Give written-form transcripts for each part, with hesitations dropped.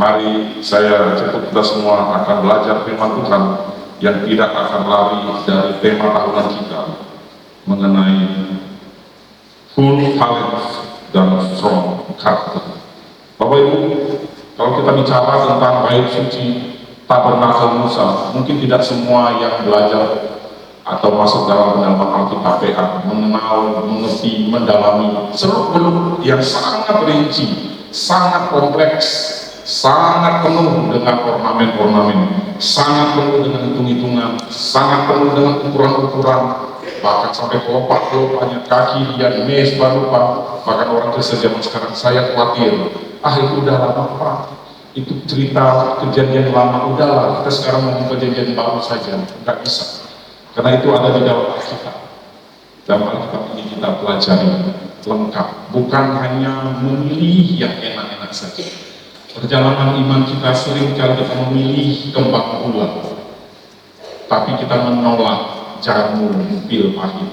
Mari saya jemput kita semua akan belajar firman Tuhan yang tidak akan lari dari tema tahunan kita mengenai full talent dan strong character. Bapak Ibu, kalau kita bicara tentang bait suci tabernakel Musa, mungkin tidak semua yang belajar atau masuk dalam pendalaman Alkitab PA mengenal, mengerti, mendalami seluk-beluk yang sangat rinci, sangat kompleks, sangat penuh dengan ornamen-ornamen, sangat penuh dengan hitung-hitungan, sangat penuh dengan ukuran-ukuran, bahkan sampai kelopak-kelopaknya, kaki dia, mesbah lupa. Bahkan orang Kristen zaman sekarang saya khawatir, itu udah lama Pak, itu cerita kejadian lama, udahlah kita sekarang ngomong kejadian baru saja, nggak bisa. Karena itu ada di dalam Alkitab. Dalam Alkitab ini kita pelajari lengkap, bukan hanya memilih yang enak-enak saja. Perjalanan iman kita sering kali kita memilih kembang gula, tapi kita menolak jamur pil pahit.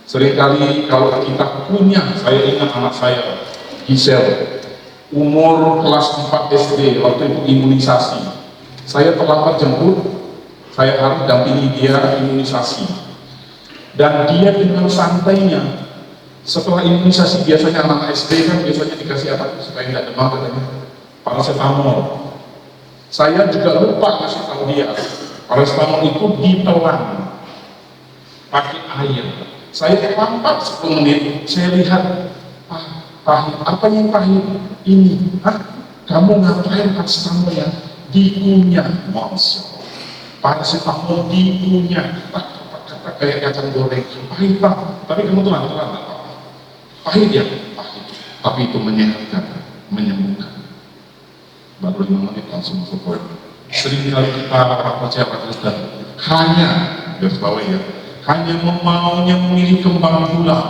Seringkali kalau kita punya, saya ingat anak saya, Gisel, umur kelas 4 SD, waktu itu imunisasi. Saya terlambat jemput, saya harus dampingi dia imunisasi. Dan dia dengan santainya, setelah imunisasi biasanya anak SD kan biasanya dikasih apa supaya tidak demam katanya, paracetamol. Saya juga lupa ngasih tahu dia, paracetamol itu ditelan pakai air. Saya terlambat 10 menit, saya lihat, pahit. Apa yang pahit? Ini. Kamu ngapain paracetamol ya? Dikunyah, Masya Allah. Paracetamol dikunyah, kata kayak kacang goreng, pahit Pak. Tapi kamu tuh nggak apa-apa. Pahit ya? Pahit. Tapi itu menyehatkan, menyembuhkan. Baru 5 menit langsung masuk poin. Sering kali kita percaya Kristen hanya, garis bawah ya, hanya maunya memilih kembang gula.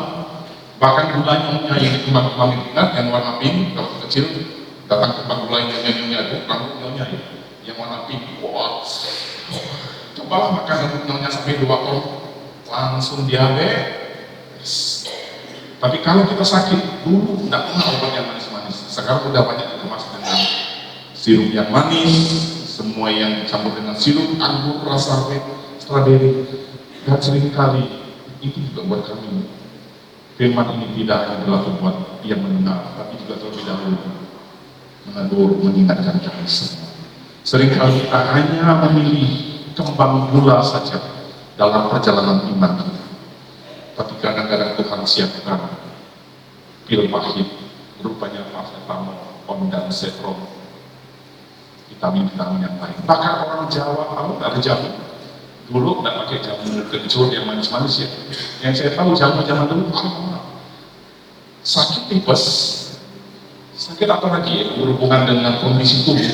Bahkan gulanya yang kembang-kembang itu kan, yang warna pink, kalau kecil datang kembang gula yang nyonya-nyonya, rambutnya yang warna pink. Wah, cobalah makan nyonya sampai 2 ton, langsung diabetes. Tapi kalau kita sakit, dulu tidak pernah obat yang manis-manis. Sekarang udah banyak dikemas dengan sirup yang manis, semua yang campur dengan sirup, anggur, rasa strawberry. Dan seringkali itu juga buat kami. Firman ini tidak hanya berlaku buat yang mendengar, tapi juga terlebih dahulu menegur, mengingatkan kami semua. Seringkali kita hanya memilih kembang gula saja dalam perjalanan iman kita. Tapi kadang-kadang Tuhan siapkan pil pahit, rupanya paracetamol, ondansetron, vitamin-vitamin yang lain. Bahkan orang Jawa tahu nggak ada jamu. Dulu nggak pakai jamu kencur yang manis-manis ya. Yang saya tahu jamu zaman dulu sakit tipes, sakit apa lagi ya, berhubungan dengan kondisi tubuh.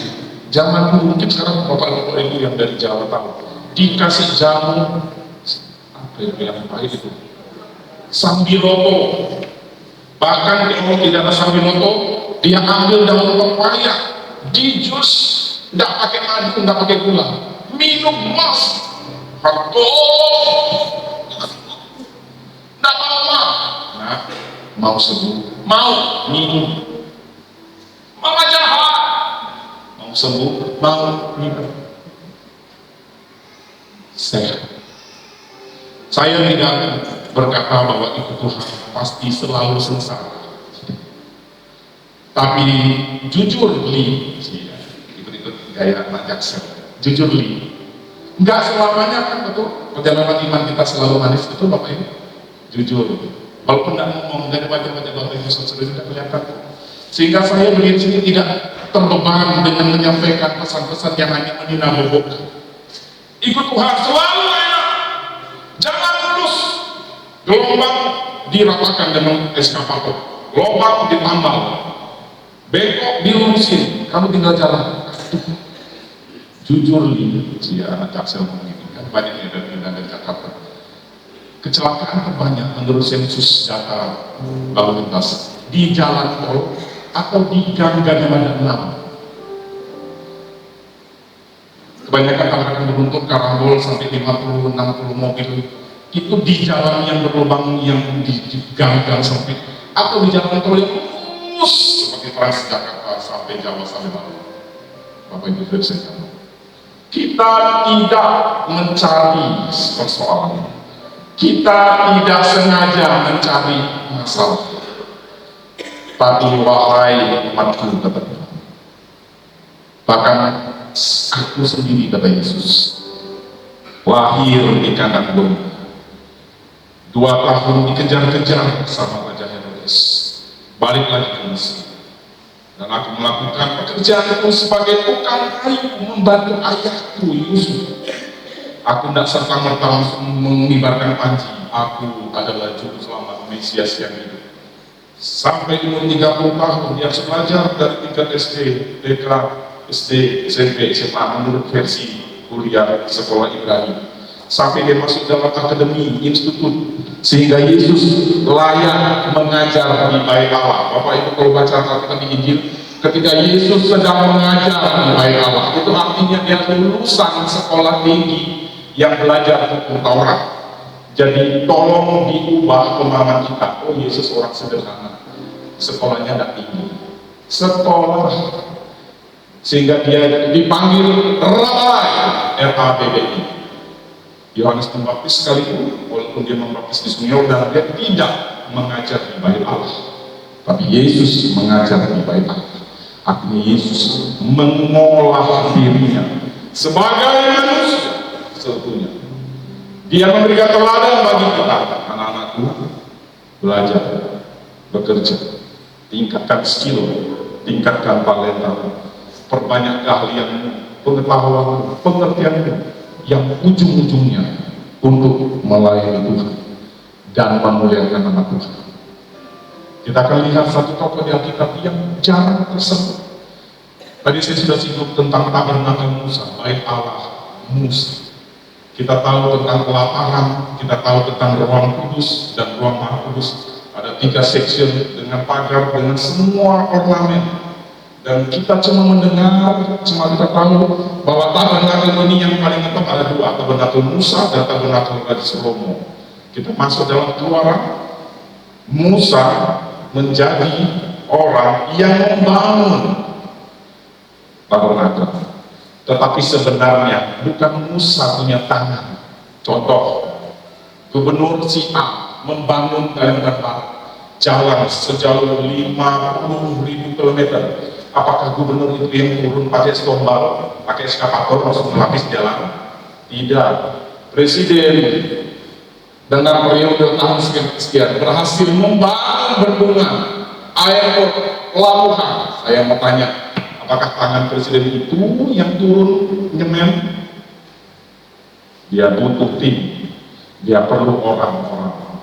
Zaman dulu, mungkin sekarang bapak-bapak ibu yang dari Jawa tahu, dikasih jamu apa yang pahit itu, sambiloto. Bahkan kalau tidak ada sambiloto, dia ambil daun pepaya, di jus, tidak pakai madu, tidak pakai gula, minum mas, tidak lama, mau sembuh, mau minum, mama jahat, mau sembuh, mau minum, saya tidak berkata bahwa itu Tuhan pasti selalu sengsara, tapi jujur li, ikut gaya anak Jaksel, jujur li, nggak selamanya kan betul perjalanan iman kita selalu manis, betul Bapak Ibu, jujur. Walaupun tidak ngomong dari wajah-wajah Bapak Ibu sudah tidak kelihatan, sehingga saya berdiri sini tidak terbeban dengan menyampaikan pesan-pesan yang hanya menghina bobok. Ikut Tuhan selalu enak, jangan lulus. Gelombang diratakan dengan eskavator, lubang ditambal, bengkok dilurusin, kamu tinggal jalan. Jujur li, anak Jaksel menginginkan banyak yang dari Jakarta. Kecelakaan terbanyak menurut sensus data lalu lintas di jalan tol atau di gang-gang yang ada 6. Kebanyakan tabrakan beruntun karambol sampai 50-60 mobil itu di jalan yang berlubang, yang di gang-gang sempit, atau di jalan tol yang lurus seperti Trans Jakarta sampai Jawa sampai Bali. Bapak Ibu sekalian, kita tidak mencari persoalan, kita tidak sengaja mencari masalah, tapi wahai umatku, kata Tuhan, bahkan aku sendiri, kata Yesus, lahir di kandang domba, 2 tahun dikejar-kejar sama Raja Herodes, balik lagi ke Mesir, dan aku melakukan pekerjaanku sebagai tukang kayu membantu ayahku Yusuf. Aku tidak serta-merta langsung mengibarkan panji, aku adalah juru selamat Mesias yang hidup. Sampai umur 30 tahun dia harus belajar dari tingkat SD, TK, SD, SMP, SMA menurut versi kuliah sekolah Ibrani, sampai dia masuk dalam akademi, institut, sehingga Yesus layak mengajar di Bait Allah. Bapak Ibu kalau baca Alkitab di Injil, ketika Yesus sedang mengajar di Bait Allah, itu artinya dia lulusan sekolah tinggi yang belajar hukum Taurat. Jadi tolong diubah pemahaman kita. Oh, Yesus orang sederhana, sekolahnya tidak tinggi, sekolah, sehingga dia dipanggil Rabai, R-A-B-B-I. Yohanes Pembaptis sekalipun, walaupun dia membaptis di Sungai Yordan, dia tidak mengajar di Bait Allah, tapi Yesus mengajar di Bait Allah. Artinya Yesus mengolah dirinya sebagai manusia seutuhnya. Dia memberikan teladan bagi kita, anak-anakku, belajar, bekerja, tingkatkan skill, tingkatkan talenta, perbanyak keahlianmu, pengetahuanmu, pengertianmu, yang ujung-ujungnya untuk melayani Tuhan dan memuliakan nama Tuhan. Kita akan lihat satu tokoh di Alkitab yang jarang tersebut. Tadi saya sudah singgung tentang tabernakel Musa, Bait Allah Musa. Kita tahu tentang kelaparan, kita tahu tentang ruang kudus dan ruang maha kudus. Ada 3 section dengan pagar, dengan semua ornamen. Dan kita cuma mendengar, cuma kita tahu bahwa tabernakel ini yang paling ngetop ada 2, tabernakel Musa dan tabernakel Raja Salomo. Kita masuk dalam Keluaran, Musa menjadi orang yang membangun tabernakel. Tetapi sebenarnya bukan Musa punya tangan. Contoh, gubernur si A membangun Kalimantan Barat, jalan sejauh 50.000 km. Apakah gubernur itu yang turun pakai stombal, pakai eskavator langsung melapis jalan? Tidak. Presiden dengan periode tahun sekian berhasil membangun bendungan, airport, pelabuhan. Saya mau tanya, apakah tangan presiden itu yang turun nyemen? Dia butuh tim, dia perlu orang-orang,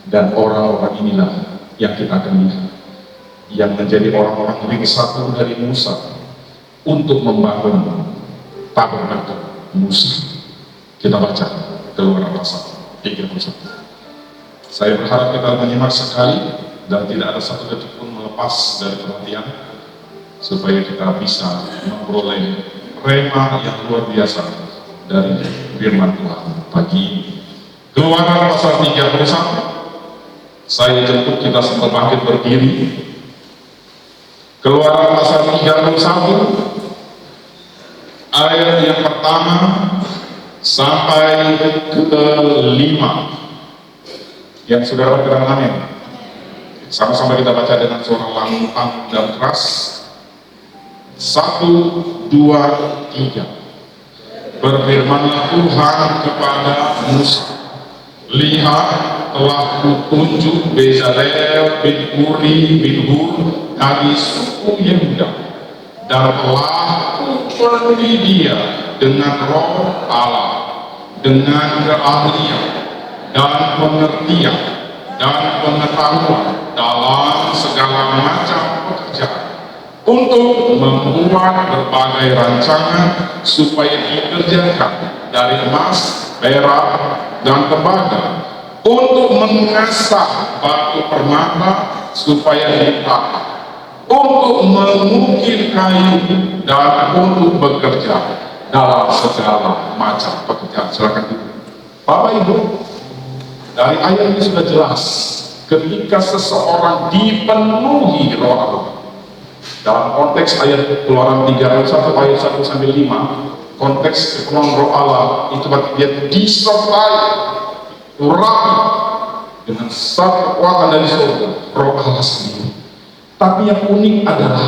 dan orang-orang inilah yang kita akan lihat, yang menjadi orang-orang ring satu dari Musa untuk membangun tabernakel Musa. Kita baca Keluaran pasal 31. Saya berharap kita menyimak sekali dan tidak ada satu detik pun melepas dari perhatian, supaya kita bisa memperoleh rema yang luar biasa dari firman Tuhan pagi ini. Keluaran pasal 31. Saya jemput kita semua bangkit berdiri. Keluaran pasal 31 ayat yang pertama sampai ke-5. Yang sudah berkenan amin. Sama-sama kita baca dengan suara lantang dan keras. 1, 2, 3. Berfirmanlah Tuhan kepada Musa, lihat, telah kutunjuk Bezalel bin Uri bin Hur dari suku Yehuda, dan telah kupenuhi dia dengan roh Allah, dengan keahlian dan pengertian dan pengetahuan dalam segala macam pekerjaan, untuk membuat berbagai rancangan supaya dikerjakan dari emas, perak, dan tembaga, untuk mengasah batu permata supaya ditahan, untuk mengukir kayu, dan untuk bekerja dalam segala macam pekerjaan. Silakan duduk. Bapak Ibu, dari ayat ini sudah jelas, ketika seseorang dipenuhi Roh Allah, dalam konteks ayat Keluaran 31 ayat 1 sampai 5, konteks kepenuhan Roh Allah itu berarti dia disertai urapi dengan satu kekuatan dari surga, Roh Allah sendiri. Tapi yang unik adalah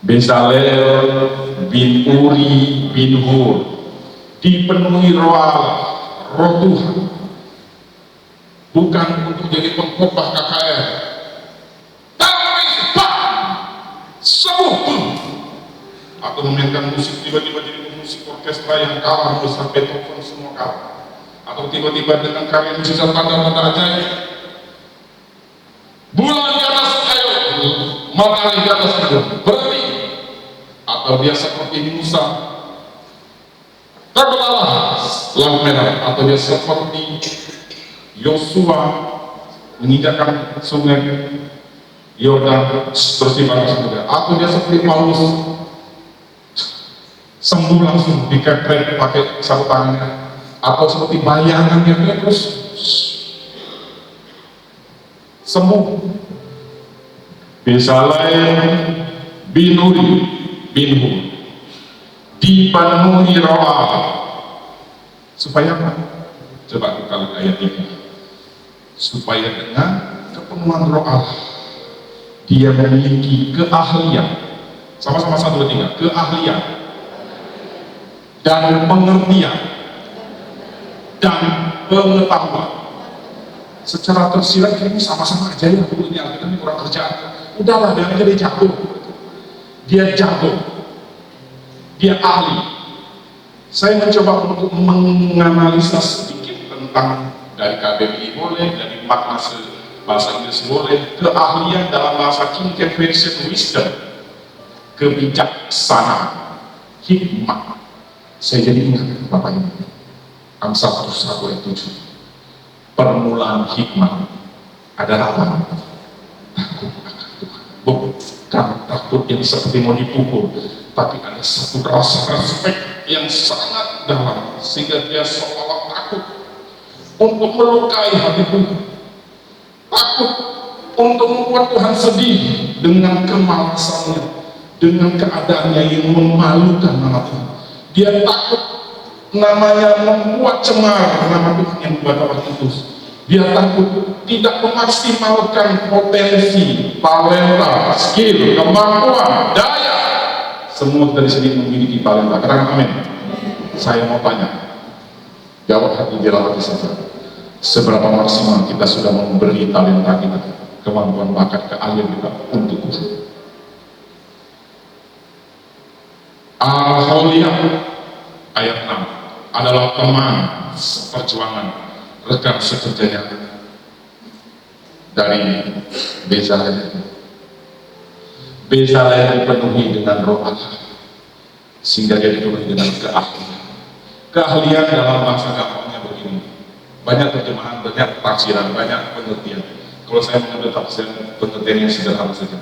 Bezalel bin Uri bin Hur dipenuhi Roh Allah, Roh Tuhan, bukan untuk jadi pengkhotbah KKR, tapi sembuh atau memainkan musik tiba-tiba jadi musik orkestra yang kalah besar Beethoven semua kalah, atau tiba-tiba dengan karya musik tanda-tanda ajaib, bulan di atas air, matahari di atas air berhenti, atau dia seperti Musa terbelah lampu merah, atau dia seperti Yosua menginjakkan sungai Yordan bersifat surga, atau dia seperti Paulus sembuh langsung dikepret pakai sapu tangannya, atau seperti bayangan yang terus sembuh. Bezalel bin Uri bin Hur dipenuhi Roh Allah supaya apa? Coba kita lihat ayat ini. Supaya dengan kepenuhan Roh Allah dia memiliki keahlian, sama-sama 1, 2, 3, keahlian dan pengertian dan pengetahuan. Secara tersirat ini sama-sama aja ya, ini Alkitab ini kurang kerjaan. Udahlah, biar aja dia jago. Dia jago, dia ahli. Saya mencoba untuk menganalisa sedikit tentang dari KBBI boleh, dari makna bahasa Inggris boleh, keahlian dalam bahasa King James Version wisdom, kebijaksanaan, hikmah. Saya jadi ingat Bapak ini, Amsal 1 ayat 7. Permulaan hikmah adalah apa? Takut akan Tuhan. Bukan takut yang seperti mau dipukul, tapi ada satu rasa respek yang sangat dalam, sehingga dia seolah takut untuk melukai hati Tuhan, takut untuk membuat Tuhan sedih dengan kemalasannya, dengan keadaannya yang memalukan nama Tuhan. Dia takut namanya membuat cemar nama Tuhan yang dibawa kudus. Dia takut tidak memaksimalkan potensi, talenta, skill, kemampuan, daya. Semua kita di sini memiliki talenta. Katakan amin. Saya mau tanya, jawab hati dalam hati saja. Seberapa maksimal kita sudah memberi talenta kita, kemampuan, bakat, keahlian kita untuk Tuhan? Al-Holiyah ayat 6 adalah teman seperjuangan, rekan sekerjanya dari Bezalel. Bezalel dipenuhi dengan Roh Allah sehingga dia dipenuhi dengan keahlian. Keahlian dalam bahasa gampangnya begini, banyak terjemahan, banyak tafsiran, banyak pengertian. Kalau saya mengambil tafsiran pengertian yang sederhana saja,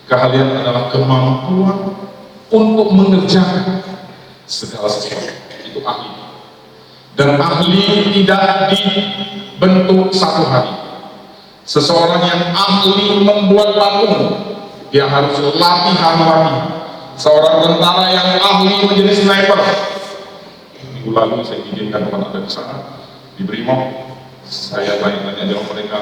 keahlian adalah kemampuan untuk mengerjakan segala sesuatu. Itu ahli. Dan ahli tidak dibentuk satu hari. Seseorang yang ahli membuat patung, dia harus latihan. Seorang tentara yang ahli menjadi sniper. Minggu lalu saya izinkan teman ada di sana, di Brimob. Saya tanya-tanya jawab mereka,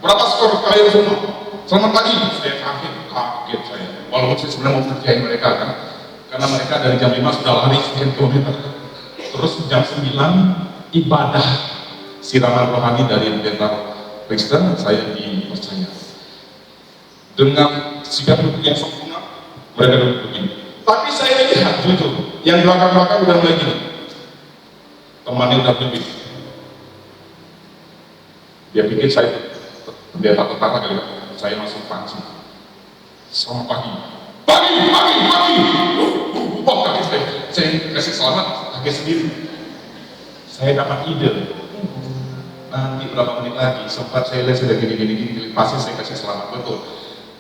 berapa skor kalian semua? Selamat pagi. Saya kaget saya. Walaupun saya sebenarnya mau kerjain mereka kan, karena mereka dari jam 5 sudah lari sekian kilometer. Terus jam 9 ibadah siraman rohani dari pendeta Kristen, saya dipercaya dengan sikap duduk yang sempurna. Mereka duduk begini, tapi saya lihat jujur yang belakang-belakang udah mulai gini, temannya udah lebih, dia pikir saya pendeta tetangga kali, saya masuk pancing. Selamat pagi. Wah, kaget saya kasih selamat, kaget sendiri. Saya dapat ide, nanti berapa menit lagi, sempat saya lihat sudah gini, pasti saya kasih selamat, betul.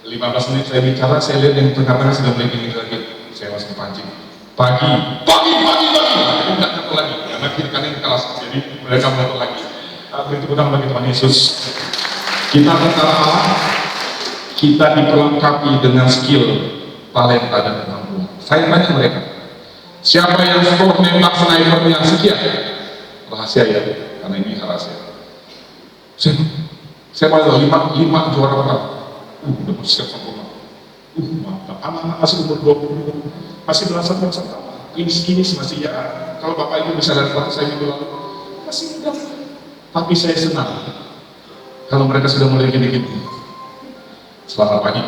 15 menit saya bicara, saya lihat yang tengah-tengah sudah mulai gini lagi, saya masuk pancing. Pagi, tidak jatuh lagi, karena kiri kanan kelas, jadi mereka jatuh lagi. Beri tepuk tangan bagi Tuhan Yesus. Kita tentara Allah, kita diperlengkapi dengan skill, talenta, dan kemampuan. Saya tanya mereka, siapa yang skor nembak snipernya sekian? Rahasia ya, karena ini rahasia. Saya pada lima juara perang. Udah siap sempurna. Mantap. Anak-anak masih umur 20, masih belasan tahun. Ini masih ya. Kalau bapak ibu bisa lihat foto saya minggu lalu, masih muda. Tapi saya senang kalau mereka sudah mulai gini-gini. Selamat pagi.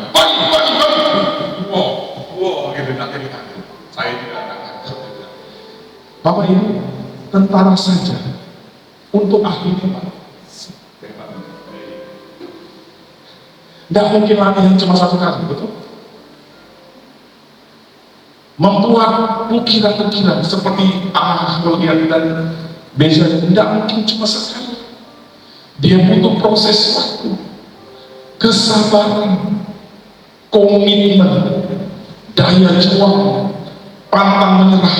Wow, gitu nanti ditangkap. Saya tidak akan. Bapak ibu, tentara saja untuk ahli tembak. Tidak mungkin latihan cuma satu kali, betul? Membuat ukiran-ukiran seperti kemudian dan biasanya tidak mungkin cuma sekali. Dia butuh proses waktu, kesabaran, komitmen, daya juang, pantang menyerah,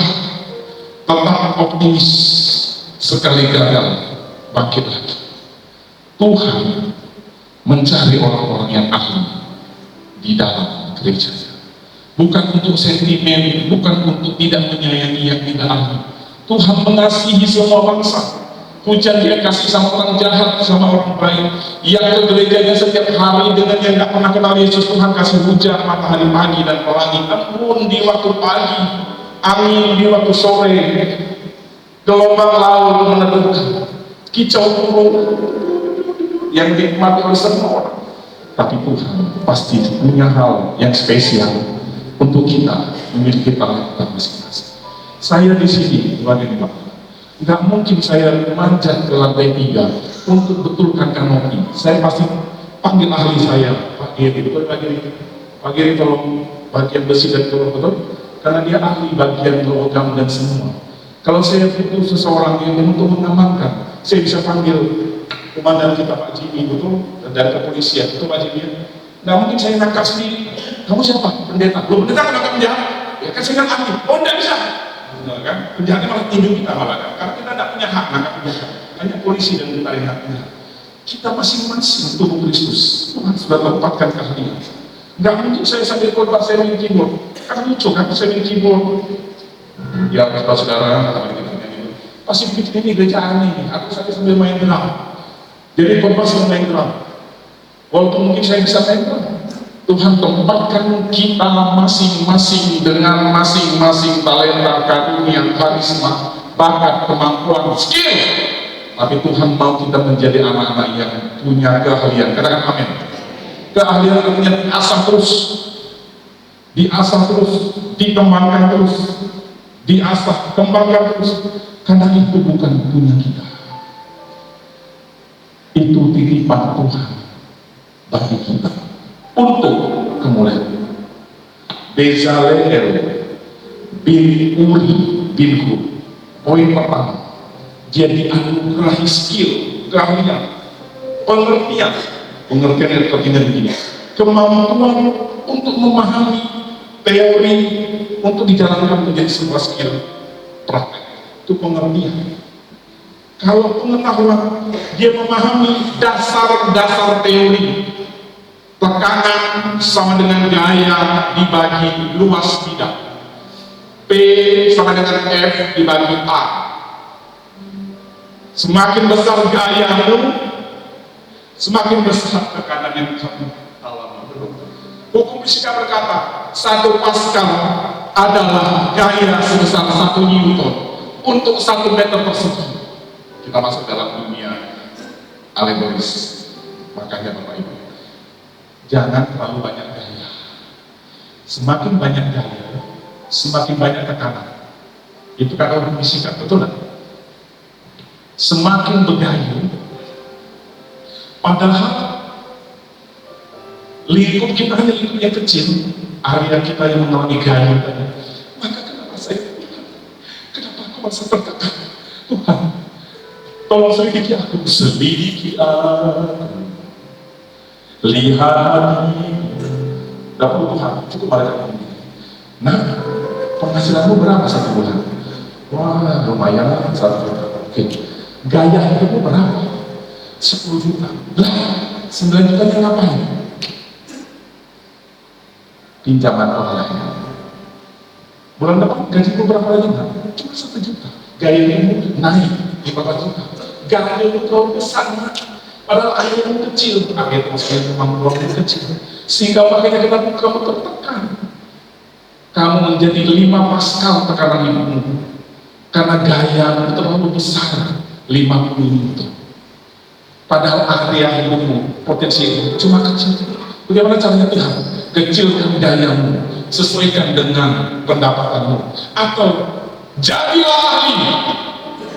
tetap optimis, sekali gagal bangkit lagi. Tuhan mencari orang-orang yang ahli di dalam gereja, bukan untuk sentimen, bukan untuk tidak menyayangi yang tidak ahli. Tuhan mengasihi semua bangsa. Hujan dia kasih sama orang jahat, sama orang baik. Yang ke gerejanya setiap hari dengan yang tidak pernah kenal Yesus, Tuhan kasih hujan, matahari pagi dan pelangi, embun di waktu pagi, angin di waktu sore, gelombang laut meneduhkan, kicau burung yang dinikmati oleh semua orang. Tapi Tuhan pasti punya hal yang spesial untuk kita memiliki talenta masing-masing. Saya di sini, Tuhan ini Pak, nggak mungkin saya manjat ke lantai 3 untuk betulkan kanopi. Saya pasti panggil ahli saya, Pak Giri, betul Pak Giri? Pak Giri tolong bagian besi dan tolong betul, karena dia ahli bagian logam dan semua. Kalau saya butuh seseorang yang untuk mengamankan, saya bisa panggil komandan kita Pak Jimmy, betul, dari kepolisian, betul Pak Jimmy. Nggak mungkin saya nangkap sendiri. Kamu siapa? Pendeta. Belum pendeta kan nangkap penjahat? Ya kan saya kan ahli. Oh nggak bisa. Nah, kan penjahatnya malah tinju kita malah kan, karena kita tidak punya hak nangkap penjahat. Hanya polisi dan kita yang haknya. Kita masing-masing tubuh Kristus. Tuhan sudah tempatkan keahlian. Nggak mungkin saya sambil khotbah saya main keyboard. Kan lucu kan saya main keyboard. Ya kata saudara, pasti pikir ini gereja aneh. Aku sambil main drum. Jadi khotbah saya main drum. Walaupun mungkin saya bisa main drum, Tuhan tempatkan kita masing-masing dengan masing-masing talenta, karunia, karisma, bakat, kemampuan, skill. Tapi Tuhan mau kita menjadi anak-anak yang punya keahlian. Katakan amin. Keahlian artinya diasah terus, dikembangkan terus, diasah, kembangkan terus. Karena itu bukan punya kita. Itu titipan Tuhan bagi kita untuk kemuliaan. Bezaleel bin Uri bin Hur. Poin pertama, dia dianugerahi skill, keahlian, pengertian yang terkini begini, kemampuan untuk memahami teori untuk dijalankan menjadi sebuah skill praktek. Itu pengertian. Kalau pengetahuan, dia memahami dasar-dasar teori. Tekanan sama dengan gaya dibagi luas bidang. P sama dengan F dibagi A. Semakin besar gayamu, semakin besar tekanan yang kamu alami. Hukum fisika berkata, 1 Pascal adalah gaya sebesar 1 Newton untuk 1 meter persegi. Kita masuk dalam dunia alegoris. Makanya Bapak Ibu, jangan terlalu banyak gaya. Semakin banyak gaya, semakin banyak tekanan. Itu kata orang fisika, betul kan? Semakin bergaya, padahal lingkup kita hanya lingkup yang kecil, area kita yang mengalami gaya. Maka kenapa saya Tuhan? Kenapa aku merasa tertekan? Tuhan, tolong selidiki aku, lihat dapur Tuhan, cukup mereka ini. Nah, penghasilanmu berapa 1 bulan? Wah, lumayan 1 juta. Oke. Gaya hidupmu berapa? 10 juta. Lah, 9 juta ngapain? pinjaman online. Bulan depan gaji berapa lagi? Cuma 1 juta. Gajimu naik 5 juta. Gajimu terlalu besar, padahal akhirnya kecil. Akhirnya memang terlalu kecil. Sehingga makanya kenapa kamu tertekan. Kamu menjadi 5 Pascal tekanan ibumu. Karena gayamu terlalu besar, 50 Newton. Padahal area hidupmu, potensi itu cuma kecil. Bagaimana caranya Tuhan? Kecilkan gayamu, sesuaikan dengan pendapatanmu, atau jadilah ahli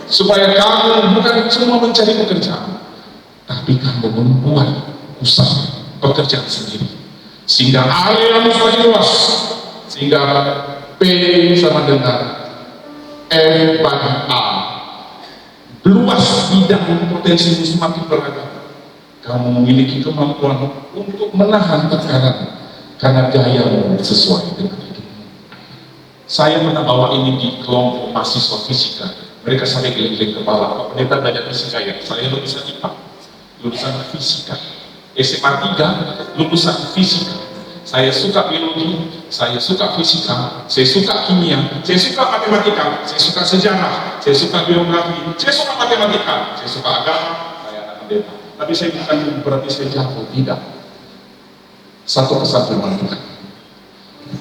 supaya kamu bukan cuma mencari pekerjaan, tapi kamu membuat usaha pekerjaan sendiri, sehingga areamu semakin luas, sehingga P sama dengan F bagi A, luas bidang potensimu semakin beragam. Kamu memiliki kemampuan untuk menahan tekanan karena gayamu sesuai dengan hidupmu. Saya pernah bawa ini di kelompok mahasiswa fisika. Mereka sampai geleng-geleng kepala. Pak Pendeta belajar fisika ya? Saya lulusan IPA, lulusan fisika. SMA 3, lulusan fisika. Saya suka biologi, saya suka fisika, saya suka kimia, saya suka matematika, saya suka sejarah, saya suka geografi, saya suka matematika, saya suka agama, saya anak pendeta. Tapi saya bukan berarti saya jago, tidak. Satu pesan firman Tuhan,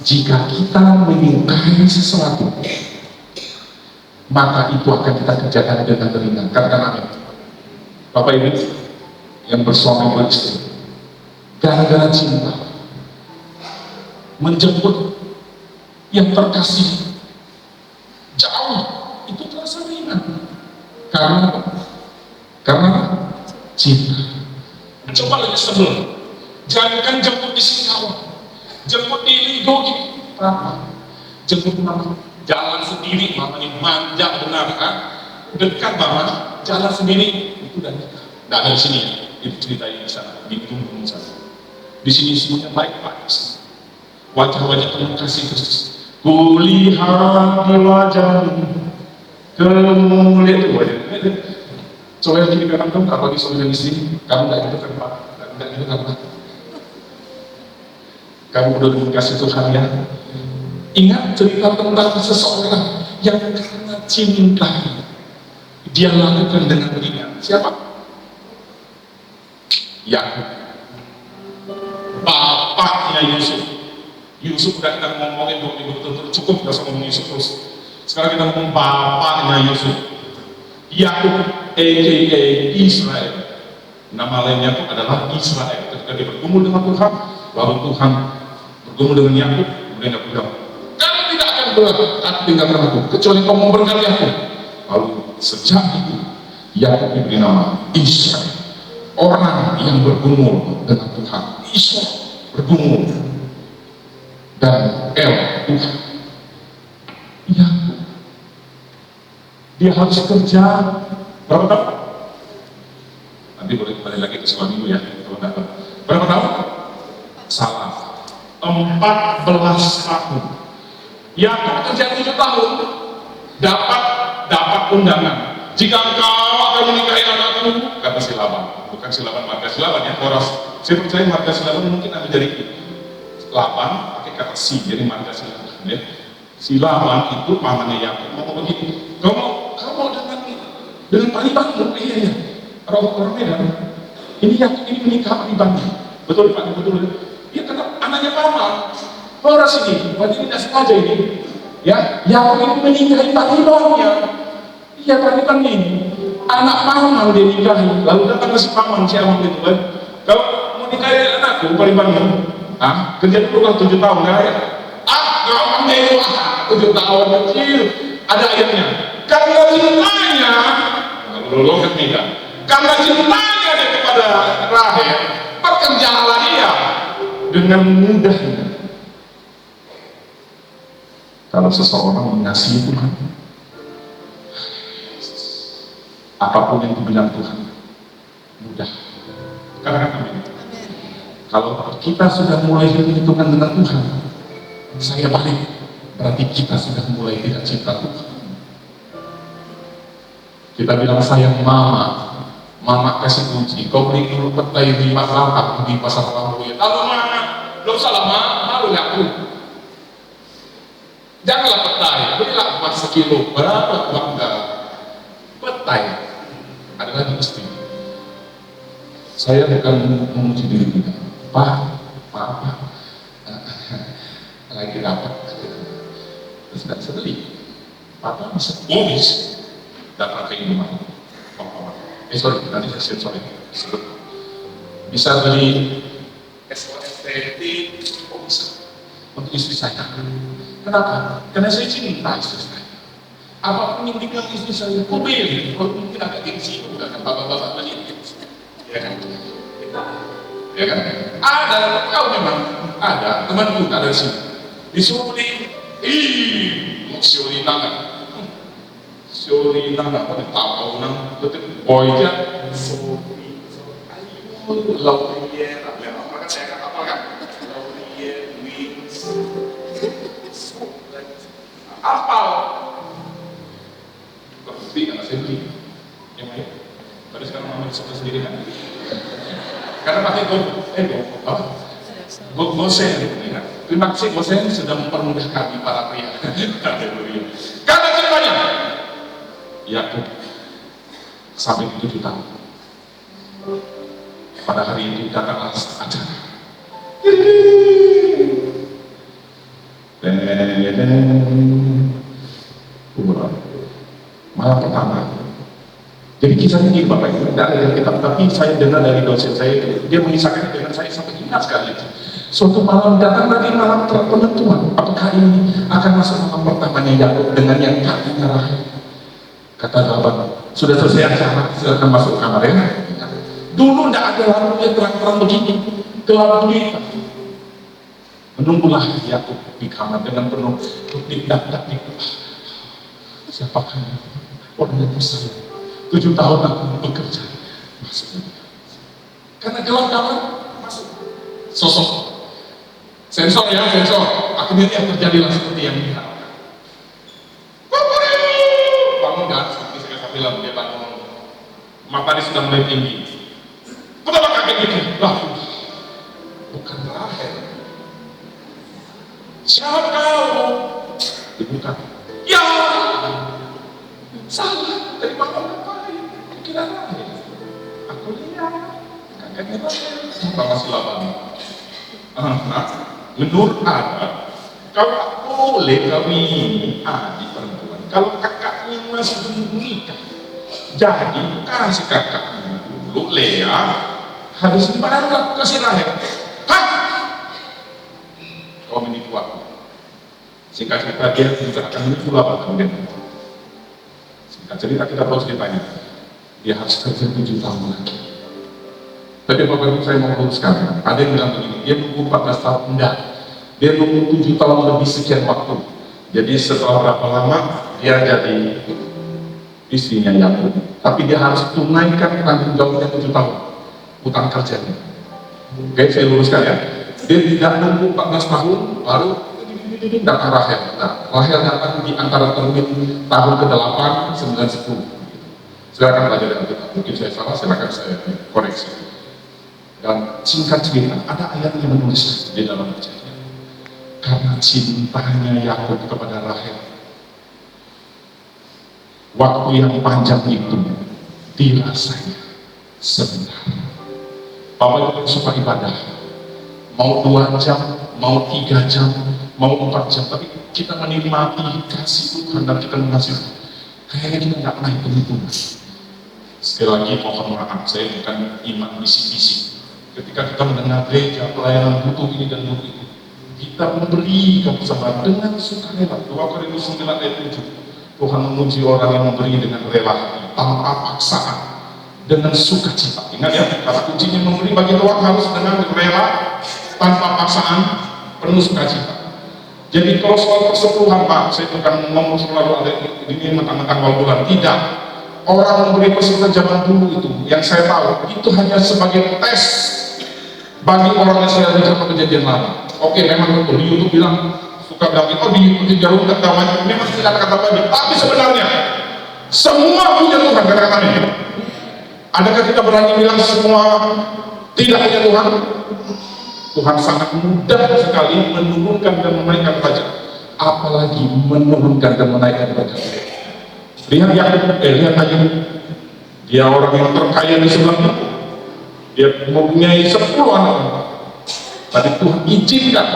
jika kita menyukai sesuatu, maka itu akan kita kerjakan dengan ringan. Katakan amin. Bapak Ibu yang bersuami beristri, gara-gara cinta menjemput yang terkasih jauh, itu terasa ringan. Karena cinta. Coba lagi sebelum, jangan jemput di Singkawang, jemput di Lido gitu, jemput mama, jalan sendiri, mama ini manja benar kan? Dekat mama, jalan sendiri, itu udah nikah. Nggak ada di sini ya, itu ceritanya di sana, di Gunung sana. Di sini semuanya baik-baik. Wajah-wajah penuh kasih Kristus. Kulihat di wajahmu kemuliaan itu wajahnya. Coba yang kiri kanan dong, kalau di suami dan istri, kamu nggak gitu kan Pak? Nggak gitu kan Pak? Kamu udah dikasih Tuhan ya. Ingat cerita tentang seseorang yang karena cinta dia lakukan dengan ringan. Siapa? Yakub, bapaknya Yusuf. Yusuf udah kita ngomongin 2 minggu betul-betul cukup, udah sama ngomong Yusuf terus. Sekarang kita ngomong bapaknya Yusuf, Yakub aka Israel. Nama lainnya itu adalah Israel. Ketika dia bergumul dengan Tuhan, lalu Tuhan bergumul dengan Yakub, kemudian dia bilang, kamu tidak akan tinggalkan aku kecuali kau memberkati aku. Lalu sejak itu Yakub diberi nama Israel, orang yang bergumul dengan Tuhan. Israel bergumul, dan Tuhan. Yakub, dia harus kerja berapa tahun? Nanti boleh kembali lagi ke sekolah minggu ya, kalau enggak tahu. Berapa tahun? Salah, 14 tahun. Yakub kerja 7 tahun, dapat undangan. Jika engkau akan menikahi anakku, kata si Laban, bukan si Laban marga si Laban ya, Horas. Saya percaya marga si Laban mungkin ada dari Laban pakai kata si, jadi marga si Laban ya. Si Laban itu pamannya Yakub ngomong begini, kamu dengan paribanmu, iya orang Medan, ini Yakub ini menikah paribanmu, betul Pak, betul ya, karena anaknya paman. Horas ini, berarti tidak sengaja ini ya, Yakub ini menikahi paribannya. Iya, pariban ini anak paman dia nikahi, lalu datang ke si paman si Amang itu kan, kalau mau nikahi anakku paribanmu, kerja dulu kan 7 tahun ya. Gampang itu 7 tahun kecil. Ada ayatnya. Karena cintanya, kalau kan tidak. Karena cintanya dia kepada Rahel, pekerjaanlah dia dengan mudahnya. Kalau seseorang mengasihi Tuhan, apapun yang dibilang Tuhan mudah. Katakan amin. Kalau kita sudah mulai hitung-hitungan dengan Tuhan, saya balik, berarti kita sudah mulai tidak cinta Tuhan. Kita bilang sayang mama kasih kunci, kau beli dulu petai di Matrapak di pasar Lampu ya. Kalau mana, belum salah malu Yakub. Janganlah petai, berilah emas sekilo. Berapa uang enggak? Petai. Ada lagi istri. Saya bukan memuji diri kita. Pak, lagi dapat. Terus nggak bisa beli. Papa bisa bonus datang ke Indomaret. Sorry, nanti saya sorry. Bisa beli SOSTT, kok bisa? Untuk istri saya. Kenapa? Karena saya cinta istri saya. Apapun yang dibilang istri saya, kok beli? Kalau mungkin agak gengsi, udah kan bapak-bapak beli. Ya kan? Ya kan? Ada, kau memang ada, temanku ada di sini. Disuruh beli, Syuri nana, pada tahu nang, boy aja, ayo, Laurier, apa kan saya kata apa kan? Laurier, wings, apa? Tapi karena saya beli, yang lain, tadi sekarang mama disuka sendiri kan? Karena pakai apa? Gosen, ya. Terima kasih Gosen sudah mempermudah kami para pria. Karena ceritanya, Yakub sampai 7 tahun. Pada hari itu datanglah acara. Malam pertama. Jadi kisahnya gini Bapak Ibu, tidak ada dari kitab, tapi saya dengar dari dosen saya, dia mengisahkan dengan saya sampai ingat sekali. Suatu malam datang lagi malam penentuan, apakah ini akan masuk malam pertamanya Yakub dengan yang kakinya Rahel. Kata Laban, sudah selesai acara, silakan masuk kamar ya. Dulu tidak ada lampu yang terang-terang begini, gelap gulita. Menunggulah Yakub di kamar dengan penuh dak-dak. Siapakah orang yang bersama? 7 tahun aku bekerja, masuk. Karena gelap kamar, masuk. Sosok sensor ya, sensor. Akhirnya yang terjadilah seperti yang diharapkan. Bangun kan, seperti saya bilang, dia bangun. Matahari sudah mulai tinggi. Kenapa kaget gitu? Lah, bukan Rahel. Siapa kau? Dibuka. Ya, salah. Dari mana ngapain? Kira Rahel. Aku lihat. Kakaknya Rahel. Kita masih Laban. Menurut adat, kalau boleh kami adik perempuan, kalau kakaknya masih belum menikah, jadi kasih kakaknya dulu Lea, habis itu baru kasih Rahel. Hah? Kau menipu aku. Singkat cerita dia juga akan menipu Laban kemudian. Singkat cerita kita tahu ceritanya. Dia harus kerja 7 tahun lagi. Tapi Bapak Ibu saya mau luruskan, ada yang bilang begini, dia nunggu 14 tahun, enggak. Dia nunggu 7 tahun lebih sekian waktu. Jadi setelah berapa lama, dia jadi istrinya Yakub. Tapi dia harus tunaikan tanggung jawabnya 7 tahun, utang kerjanya. Oke, saya luruskan ya. Dia tidak nunggu 14 tahun, baru datang Rahel. Nah, Rahel datang di antara termin tahun ke-8, 9, 10. Silakan belajar dengan kita. Mungkin saya salah, silakan saya koreksi. Dan singkat cerita, ada ayat yang menulis di dalam kejadian. Karena cintanya Yakub kepada Rahel, waktu yang panjang itu dirasanya sebentar. Bapak Ibu suka ibadah, mau 2 jam, mau 3 jam, mau 4 jam, tapi kita menikmati kasih Tuhan dan kita mengasihi. Kayaknya kita nggak pernah hitung-hitung. Sekali lagi mohon maaf, saya bukan iman bisik-bisik. Ketika kita mendengar gereja pelayanan butuh ini dan butuh itu, kita memberikan persembahan dengan sukarela. 2 Korintus 9 ayat 7. Tuhan memuji orang yang memberi dengan rela, tanpa paksaan, dengan sukacita. Ingat ya, kata kuncinya memberi bagi Tuhan harus dengan rela, tanpa paksaan, penuh sukacita. Jadi kalau soal persepuluhan Pak, saya bukan ngomong selalu ada ini mentang-mentang awal bulan, tidak. Orang memberi persepuluhan zaman dulu itu, yang saya tahu, itu hanya sebagai tes bagi orang yang sudah dengar kejadian lama. Oke, memang betul, di YouTube bilang, suka bilang, oh di YouTube jauh kata wajib, memang tidak kata wajib, tapi sebenarnya, semua punya Tuhan, kata-katanya. Adakah kita berani bilang semua tidak punya Tuhan? Tuhan sangat mudah sekali menurunkan dan menaikkan derajat, apalagi menurunkan dan menaikkan derajat. Lihat lihat aja, dia orang yang terkaya di sebelahnya, dia mempunyai 10 anak. Tadi Tuhan izinkan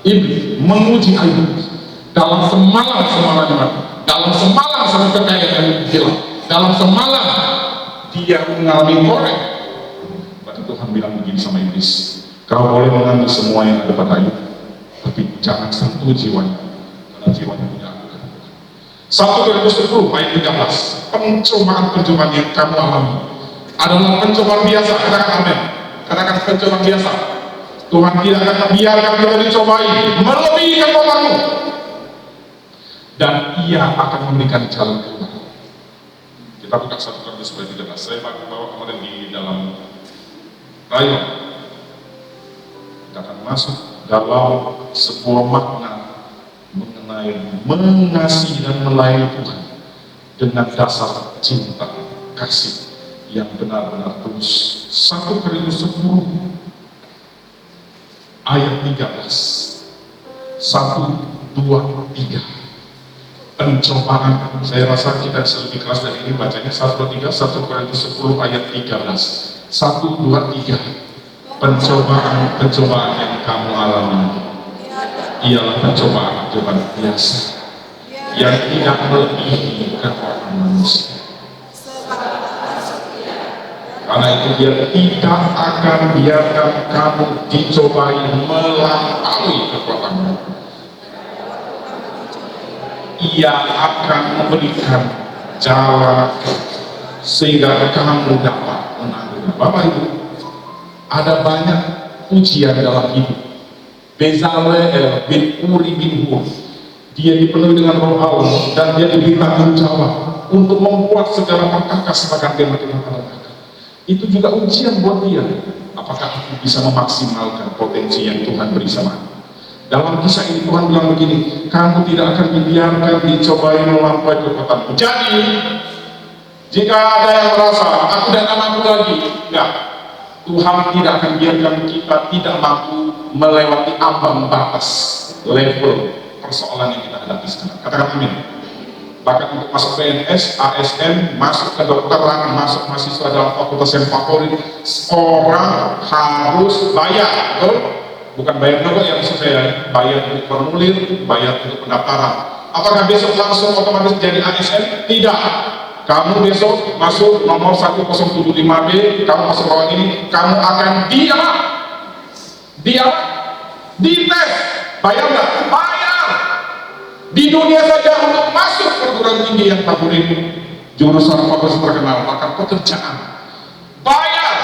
iblis menguji Ayub dalam semalam, dalam semalam sampai kekayaan hilang, dalam semalam dia mengalami korek. Tadi Tuhan bilang begini sama iblis, kau boleh mengambil semua yang ada pada Ayub, tapi jangan sentuh jiwanya, karena jiwanya punya aku. 1 Korintus 10 ayat 13, pencobaan-pencobaan yang kamu alami adalah pencobaan biasa. Katakan amin. Katakan pencobaan biasa. Tuhan tidak akan membiarkan kita dicobai melebihi kekuatanmu, dan Ia akan memberikan jalan keluar. Kita buka 1 Korintus 13. Saya bawa kemarin di dalam rayon. Kita akan masuk dalam sebuah makna mengenai mengasihi dan melayani Tuhan dengan dasar cinta kasih yang benar-benar tulus. 1 Korintus 10 ayat 13. 1, 2, 3. Pencobaan. Saya rasa kita bisa lebih keras dari ini bacanya. 1, 2, 3. 1 Korintus 10 ayat 13. 1, 2, 3. Pencobaan yang kamu alami ialah pencobaan biasa yang tidak melebihi kekuatan manusia. Karena itu Dia tidak akan biarkan kamu dicobai melampaui kekuatanmu. Ia akan memberikan jalan sehingga kamu dapat menanggung. Bapak Ibu, ada banyak ujian dalam hidup. Bezaleel bin Uri bin Hur, dia dipenuhi dengan Roh Allah dan dia diberi tanggung jawab untuk membuat segala perkakas akan dia makin neraka. Itu juga ujian buat dia. Apakah aku bisa memaksimalkan potensi yang Tuhan beri sama aku? Dalam kisah ini Tuhan bilang begini, kamu tidak akan dibiarkan dicobai melampaui kekuatanmu. Jadi jika ada yang merasa aku dan anakku lagi, enggak, Tuhan tidak akan biarkan kita tidak mampu melewati ambang batas level persoalan yang kita hadapi sekarang. Katakan amin. Bahkan untuk masuk PNS, ASN, masuk ke dokteran, masuk mahasiswa dalam fakultas yang favorit, orang harus bayar, betul? Bukan bayar juga yang maksud saya, bayar untuk formulir, bayar untuk pendaftaran. Apakah besok langsung otomatis jadi ASN? Tidak. Kamu besok masuk nomor 1075B, kamu masuk ruangan ini, kamu akan dites. Bayar nggak? Bayar. Di dunia saja untuk masuk perguruan tinggi yang favorit, jurusan favorit terkenal, maka pekerjaan bayar.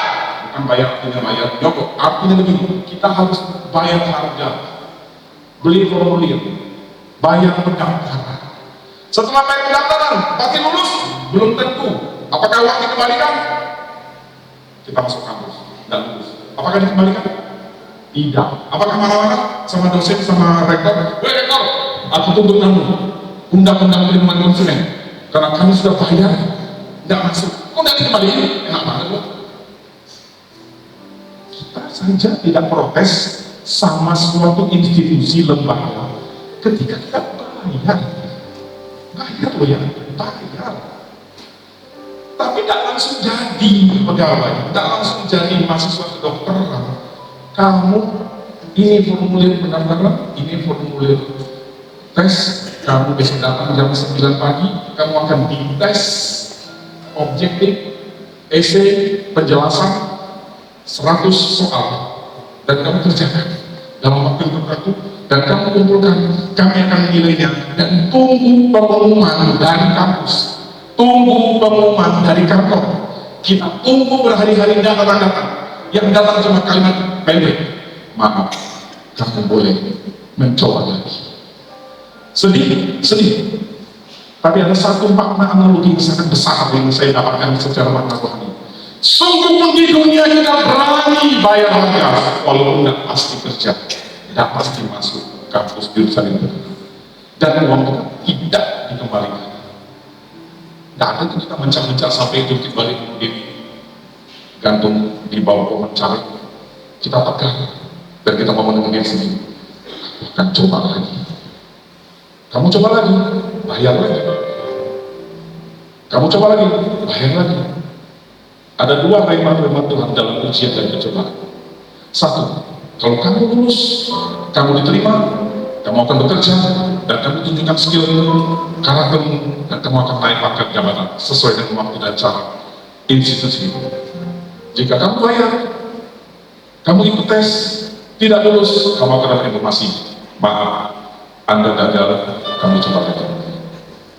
Bukan bayar artinya bayar nyokok, artinya begini, kita harus bayar harga, beli formulir, bayar pendaftaran. Setelah bayar pendaftaran, pasti lulus? Belum tentu. Apakah uang dikembalikan? Kita masuk kampus, tidak lulus. Apakah dikembalikan? Tidak. Apakah marah-marah sama dosen, sama rektor? Weh rektor, aku tuntut kamu undang-undang perlindungan konsumen karena kami sudah bayar, tidak masuk. Kok tidak dikembalikan? Enak banget loh. Kita saja tidak protes sama suatu institusi lembaga ketika kita bayar loh ya, bayar. Tapi tidak langsung jadi pegawai, tidak langsung jadi mahasiswa kedokteran. Kamu ini formulir pendaftaran, ini formulir tes. Kamu besok datang jam 9 pagi, kamu akan dites objektif, esai, penjelasan 100 soal, dan kamu kerjakan dalam waktu tertentu, dan kamu kumpulkan, kami akan menilainya, dan tunggu pengumuman dari kampus, tunggu pengumuman dari kantor. Kita tunggu berhari-hari datang, yang datang cuma kalimat pendek, maaf, kamu boleh mencoba lagi. Sedih. Tapi ada satu makna analogi yang sangat besar yang saya dapatkan secara makna rohani. Sungguh pun di dunia kita berani bayar harga, walaupun tidak pasti kerja, tidak pasti masuk kampus jurusan itu, dan uang kita tidak dikembalikan. Tidak ada itu kita mencak-mencak sampai jungkit balik kemudian gantung di bawah pohon cari. Kita tegang. Dan kita ngomong dengan diri sendiri, aku akan coba lagi. Kamu coba lagi, bayar lagi. Kamu coba lagi, bayar lagi. Ada dua rema Tuhan dalam ujian dan percobaan. Satu, kalau kamu lulus, kamu diterima, kamu akan bekerja, dan kamu tunjukkan skill, karaktermu, dan kamu akan naik pangkat jabatan sesuai dengan waktu dan cara institusi. Jika kamu bayar, kamu ikut tes, tidak lulus, kamu akan dapat informasi, maaf, Anda gagal, kamu coba lagi.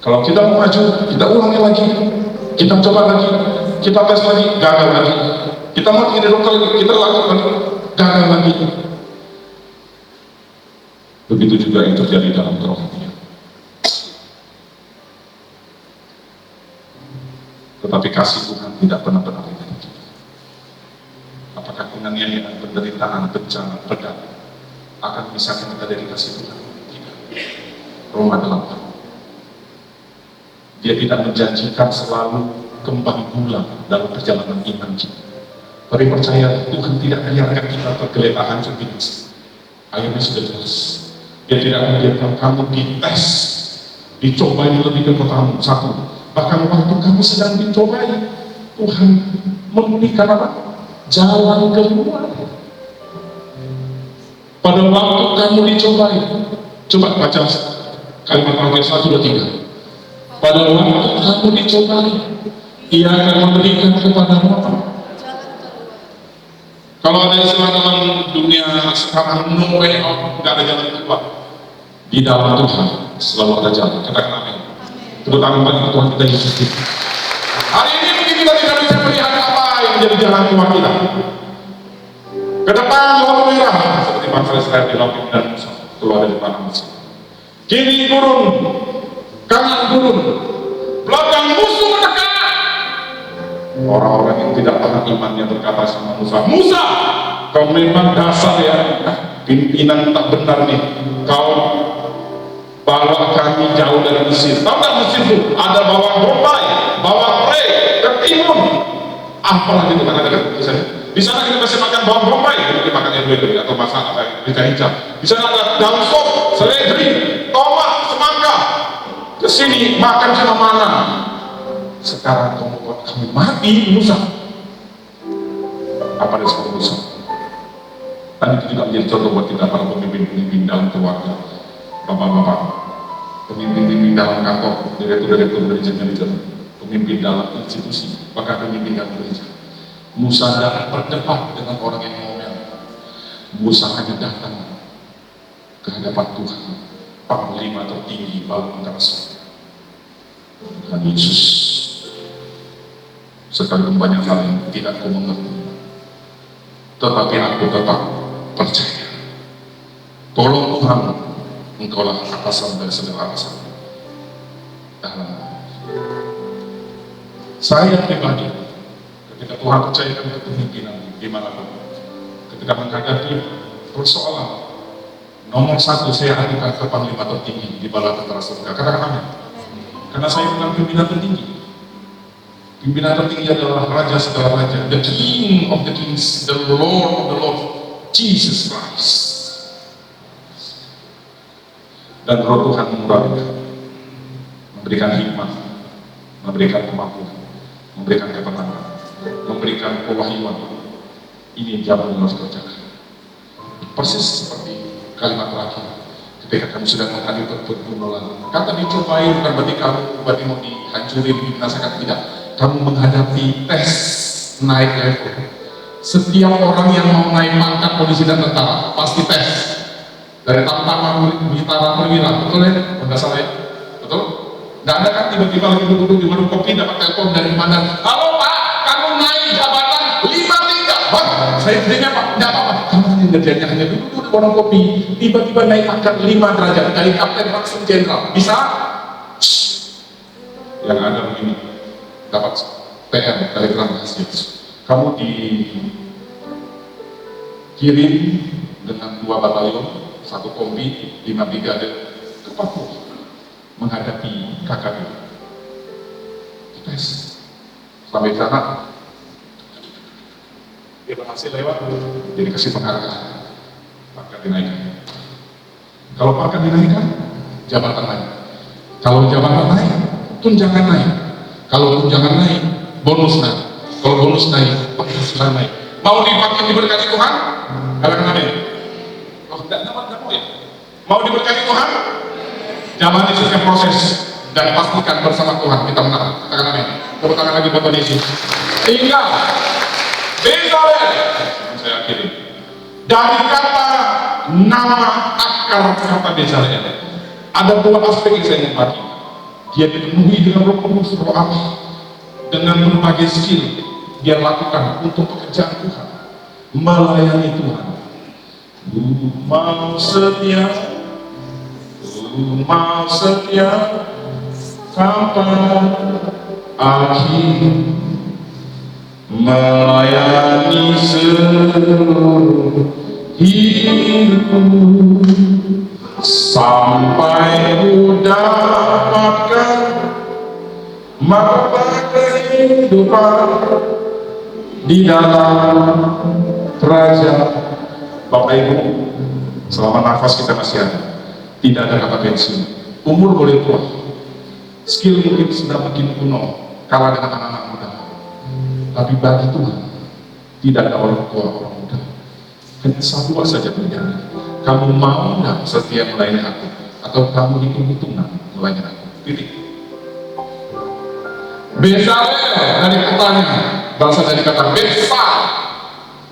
Kalau kita mau maju, kita ulangi lagi, kita coba lagi, kita tes lagi, gagal lagi. Kita mau jadi dokter lagi, kita lakukan lagi, gagal lagi. Begitu juga yang terjadi dalam kerohanian. Tetapi kasih Tuhan tidak pernah berhenti. Apakah penganiayaan, penderitaan, bencana, pedang akan memisahkan kita dari kasih Tuhan? Tidak. Roma 8. Dia tidak menjanjikan selalu kembang bulan dalam perjalanan iman kita. Tapi percaya Tuhan tidak biarkan kita tergeletak hancur binasa. Ayatnya sudah jelas. Dia tidak membiarkan kamu dites, dicobai lebih kekuatanmu. Satu, bahkan waktu kamu sedang dicobai, Tuhan memberikan apa? Jalan keluar. Pada waktu kamu dicobai, coba baca kalimat terakhir 1, 2, 3. Pada waktu kamu dicobai, Ia akan memberikan kepadamu apa? Kalau ada istilah dalam dunia sekarang, no way out, nggak ada jalan keluar. Di dalam Tuhan selalu ada jalan. Katakan amin. Tepuk tangan bagi Tuhan kita Yesus Kristus. Hari ini mungkin kita tidak bisa melihat apa yang menjadi jalan keluar kita. Ke depan laut merah, seperti bangsa Israel di laut dan Musa keluar dari tanah Mesir. Kiri gurun, kanan gurun, belakang musuh mendekat. Orang-orang yang tidak pernah imannya berkata sama Musa, Musa, kau memang dasar ya, pimpinan tak benar nih. Kau bawa kami jauh dari Mesir. Tahu nggak Mesir itu? Ada bawa Bombay, bawa Prey, ketimun. Apalagi itu kan ada kan? Di sana kita masih makan bawang bombay, kita makan yang dua atau masak apa yang hijau. Di sana ada daun sop, seledri, tomat, semangka. Kesini makan sama mana? Sekarang kamu buat kami mati, Musa. Apa respon Musa? Dan itu juga menjadi contoh buat kita para pemimpin-pemimpin dalam keluarga, bapak-bapak, pemimpin-pemimpin dalam kantor, direktur-direktur manajer-manajer, pemimpin dalam institusi, bahkan pemimpin dalam gereja. Musa tidak berdebat dengan orang yang ngomel. Musa hanya datang ke hadapan Tuhan, panglima tertinggi bangsa Rasul, Tuhan Yesus. Sekalipun banyak hal yang tidak aku mengerti, tetapi aku tetap percaya. Tolong Tuhan, Engkaulah atasan dari segala atasan. Saya pribadi, ketika Tuhan percayakan kepemimpinan dimanapun, ketika menghadapi persoalan, nomor satu saya adukan ke panglima tertinggi di bala tentara surga. Katakan amin. Karena saya bukan pimpinan tertinggi. Pimpinan tertinggi adalah Raja segala Raja, the King of the Kings, the Lord of the Lord, Jesus Christ. Dan Roh Tuhan mengurapikan, memberikan hikmah, memberikan kemampuan, memberikan ketenangan, memberikan pewahyuan. Ini zaman yang harus kerjakan. Persis seperti kalimat terakhir, ketika kamu sudah menghadapi pergumulan, kata dicobai bukan berarti kamu berarti mau dihancurin, dibinasakan, tidak. Kamu menghadapi tes naik level. Setiap orang yang mau naik pangkat polisi dan tentara pasti tes. Dari tamtama bintara perwira, betul ya? Enggak salah ya? Betul? Nggak ada kan tiba-tiba lagi duduk di warung kopi dapat telepon dari mana? Halo Pak, kamu naik jabatan 5 tingkat. Bang, saya kerjanya Pak, nggak apa-apa. Kamu kerjanya hanya duduk di warung kopi, tiba-tiba naik pangkat 5 derajat dari kapten langsung jenderal. Bisa? Yang ada begini, dapat PR dari hasil. Kamu dikirim dengan 2 batalion, 1 kombi, 5 brigade ke Papua menghadapi KKB. Tes. Sampai sana dia berhasil lewat, jadi kasih penghargaan. pangkat dinaikkan. Kalau pangkat dinaikkan, jabatan naik. Kalau jabatan naik, tunjangan naik. Kalau tunjangan naik, bonus naik. Kalau bonus naik, penghasilan naik. Mau dipakai diberkati Tuhan? Katakan amin. Oh, tidak mau ya? Mau diberkati Tuhan? Jalani setiap proses dan pastikan bersama Tuhan kita menang. Katakan amin. Tepuk tangan lagi buat Yesus. Ingat, Bezalel, saya akhiri, dari kata nama akar kata Bezalel ada dua aspek yang saya ingin bagi. Dia dipenuhi dengan Roh Kudus, Roh Allah, dengan berbagai skill dia lakukan untuk pekerjaan Tuhan, melayani Tuhan. Mau setia sampai akhir, melayani seluruh hidup sampai ku dapatkan mahkota kehidupan di dalam kerajaan. Bapak Ibu, selama nafas kita masih ada, tidak ada kata pensiun. Umur boleh tua, skill mungkin sudah makin kuno, kalah dengan anak-anak muda. Tapi bagi Tuhan, tidak ada orang tua, orang muda. Hanya satu saja pilihan. Kamu mau nggak setia melayani aku, atau kamu hitung-hitungan melayani aku? Titik. Bezalel dari katanya, bahasa dari kata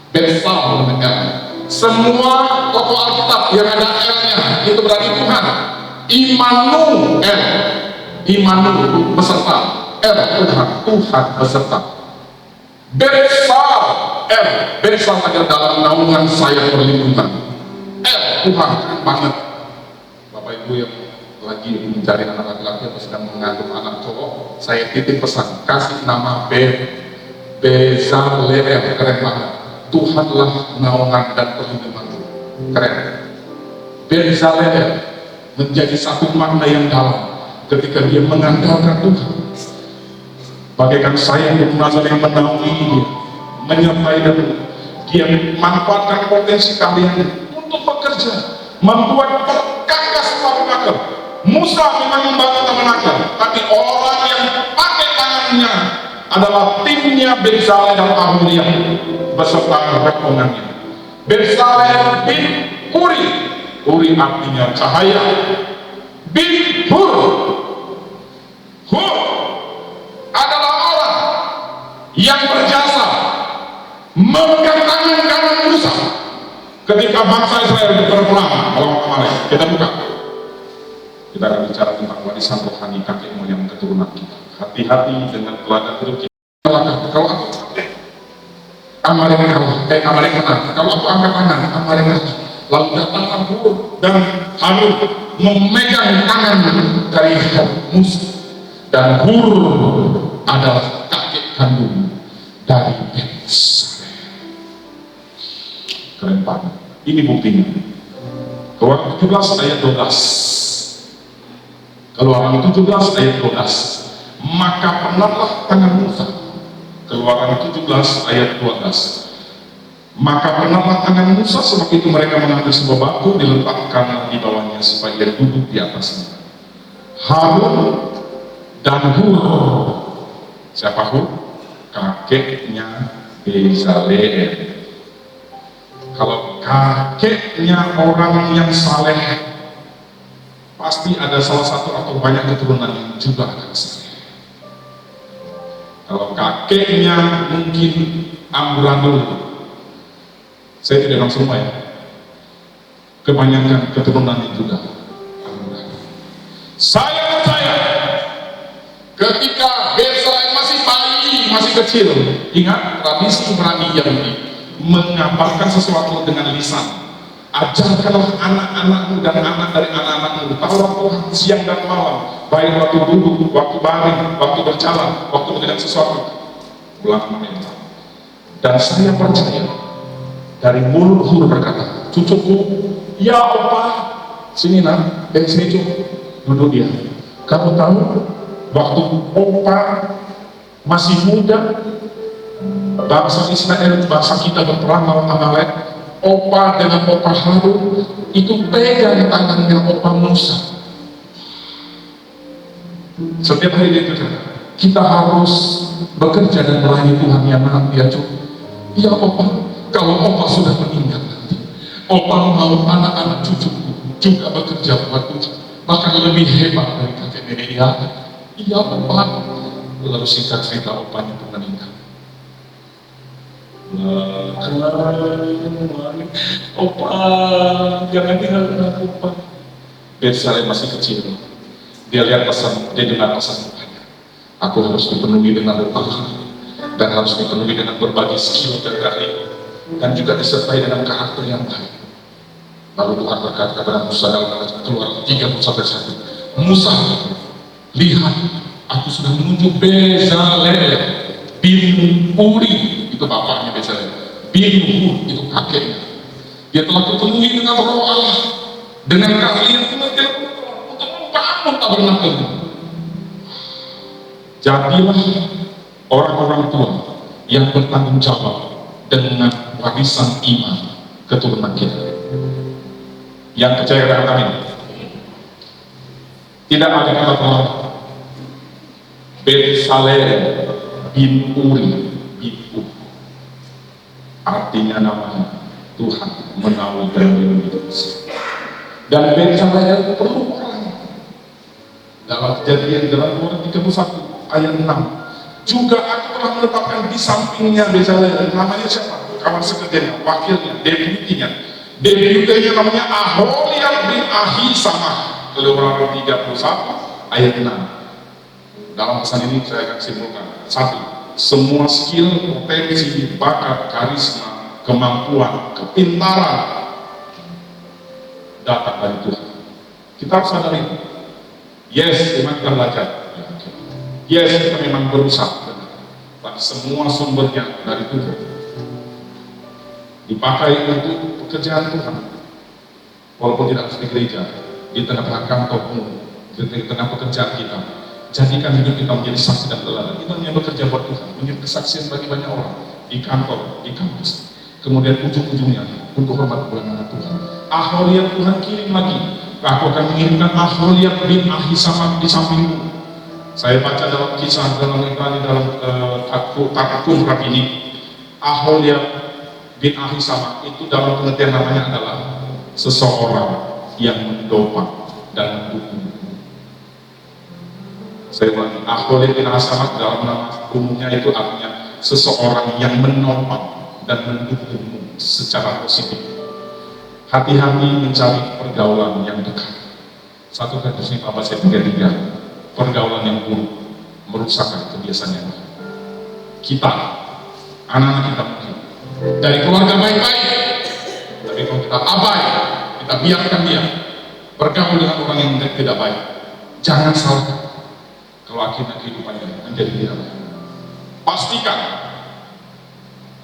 Betsal mendengar. Semua tokoh Alkitab yang ada L-nya itu berarti Tuhan. Immanuel beserta, Tuhan beserta. Betsal agar dalam naungan saya perlindungan. Tuhan keren banget. Bapak Ibu yang lagi mencari anak laki-laki atau sedang mengandung anak cowok, saya titip pesan, kasih nama Bezalel, keren banget. Tuhanlah naungan dan perlindunganmu. Keren. Bezalel menjadi satu makna yang dalam ketika dia mengandalkan Tuhan. Bagaikan saya yang yang menaungi dia, menyertai dia manfaatkan potensi kalian untuk bekerja, membuat perkakas tabernakel. Musa memang membantu tabernakel, tapi orang yang pakai tangannya adalah timnya Bezalel dan Aholiab beserta rekonannya. Bezalel bin Uri artinya cahaya, bin Hur adalah orang yang berjasa memegang tangan kanan Musa ketika bangsa Israel berperang melawan Amalek. Kita akan bicara tentang warisan rohani kakek moyang keturunan kita. Hati-hati dengan teladan hidup kita. Kalau aku Amalek menang, kalau aku angkat tangan, Amalek menang. Lalu datanglah Hur dan Harun memegang tangan dari Musa, dan Hur adalah kakek kandung dari Bezalel. Keren banget. Ini buktinya. Keluaran 17 ayat 12. Keluaran 17 ayat 12. Maka penatlah tangan Musa. Keluaran 17 ayat 12. Maka penatlah tangan Musa, sebab itu mereka mengambil sebuah batu, diletakkan di bawahnya supaya dia duduk di atasnya. Harun dan Hur. Siapa Hur? Kakeknya Bezalel. Kalau kakeknya orang yang saleh, pasti ada salah satu atau banyak keturunan yang juga akan saleh. Kalau kakeknya mungkin amburadul, saya tidak bilang semua ya, kebanyakan keturunan yang juga amburadul. Saya percaya ketika Bezalel masih bayi, masih kecil, ingat tradisi Ibrani Yahudi mengabarkan sesuatu dengan lisan. Ajarkanlah anak-anakmu dan anak dari anak-anakmu Taurat Tuhan siang dan malam, baik waktu duduk, waktu baring, waktu berjalan, waktu mengerjakan sesuatu. Ulang menentang. Dan saya percaya dari mulut Hur berkata, cucuku, ya opa, sini nak, sini cucu, duduk dia. Kamu tahu waktu opa masih muda, bangsa Israel, bangsa kita berperang melawan Amalek, Opa dengan Opa Harun itu pegang tangannya Opa Musa. Setiap hari dia kerja, kita harus bekerja dan melayani Tuhan yang nanti ya cukup. Ya Opa, kalau Opa sudah meninggal nanti, Opa mau anak-anak cucuku juga bekerja buat Tuhan, bahkan lebih hebat dari kakek nenek ya. Iya Opa. Lalu singkat cerita opanya pun meninggal. Opa, jangan tinggalkan aku Opa. Betsalem masih kecil. Dia lihat pesan, dia dengar pesan Tuhan. Aku harus dipenuhi dengan doa dan harus dipenuhi dengan berbagai skill dan karya, dan juga disertai dengan karakter yang baik. Lalu Tuhan berkata kepada Musa dalam Keluaran 30:1, Musa, lihat, aku sudah menunjuk Bezalel bin Uri, itu bapaknya Bezalel, bin Uri, itu kakeknya. Dia telah dipenuhi dengan roh Allah, dengan keahlian pengertian untuk membangun tabernakel. Jadilah orang-orang tua yang bertanggung jawab dengan warisan iman keturunan kita. Yang percaya dengan kami, tidak ada kata Bezalel bin Uri bin Uri, artinya namanya Tuhan menaungi dan melindungi. Dan Bezalel perlu orang. Dalam Kejadian dalam Keluaran 31 ayat 6, juga aku telah menetapkan di sampingnya Bezalel, namanya siapa? Kawan sekerjanya, wakilnya, deputinya. Deputinya namanya Aholiab bin Ahisamah. Keluaran 31 ayat 6. Dalam pesan ini saya akan simpulkan. 1. Semua skill, potensi, bakat, karisma, kemampuan, kepintaran datang dari Tuhan. Kita harus sadari, yes, memang kita belajar, yes, kita memang berusaha, tapi semua sumbernya dari Tuhan, dipakai untuk pekerjaan Tuhan. Walaupun tidak harus di gereja, di tengah-tengah kantormu, di tengah pekerjaan kita, jadikan hidup kita menjadi saksi dan teladan. Kita hanya bekerja buat Tuhan, menjadi kesaksian bagi banyak orang di kantor, di kampus. Kemudian ujung-ujungnya untuk hormat bulan anak Tuhan. Aholiab Tuhan kirim lagi. Aku akan mengirimkan Aholiab bin Ahisamah di sampingmu. Saya baca dalam kisah dalam Ibrani dalam Takum ini, Aholiab bin Ahisamah itu dalam pengertian namanya adalah seseorang yang mendopang dan mendukung. Saya ulangi, Aholiab bin Ahisamah dalam nama umumnya itu artinya seseorang yang menopang dan mendukungmu secara positif. Hati-hati mencari pergaulan yang dekat. 1 Korintus 15:3, pergaulan yang buruk merusakkan kebiasaan yang baik. Kita, anak-anak kita mungkin dari keluarga baik-baik, tapi kalau kita abai, kita biarkan dia bergaul dengan orang yang tidak baik, jangan salahkan kalau akhirnya kehidupannya menjadi tidak baik. Pastikan